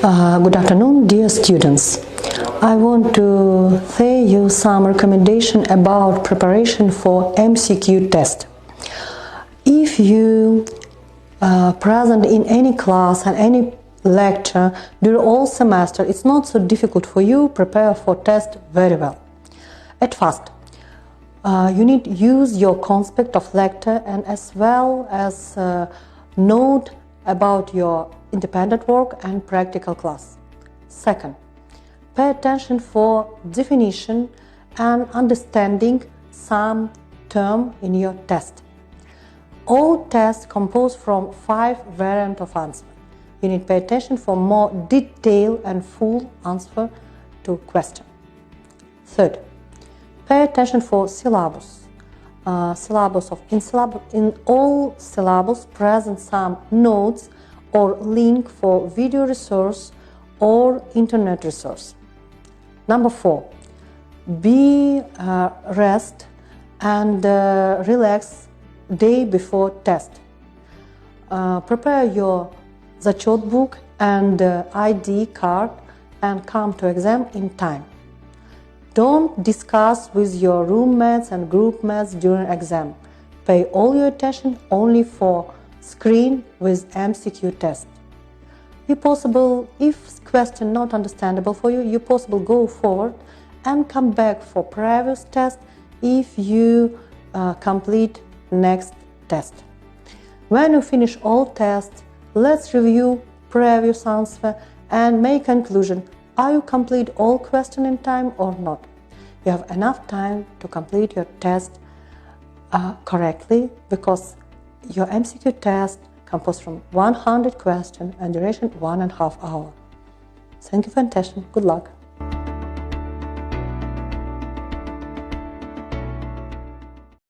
Good afternoon, dear students. I want to say you some recommendation about preparation for MCQ test. If you present in any class and any lecture during all semester, it's not so difficult for you prepare for test very well. At first, you need to use your conspect of lecture and as well as note about your independent work and practical class. Second, pay attention for definition and understanding some term in your test. All tests compose from 5 variants of answer. You need to pay attention for more detailed and full answer to question. Third, pay attention for syllabus. In all syllabus present some notes or link for video resource or internet resource. Number 4, be rest and relax day before test. Prepare your zachет book and ID card and come to exam in time. Don't discuss with your roommates and group mates during exam. Pay all your attention only for screen with MCQ test. If possible, if question not understandable for you, you possible go forward and come back for previous test if you complete next test. When you finish all tests, let's review previous answer and make conclusion. Are you complete all question in time or not? You have enough time to complete your test correctly because your MCQ test composed from 100 questions and duration 1.5 hours. Thank you for attention. Good luck.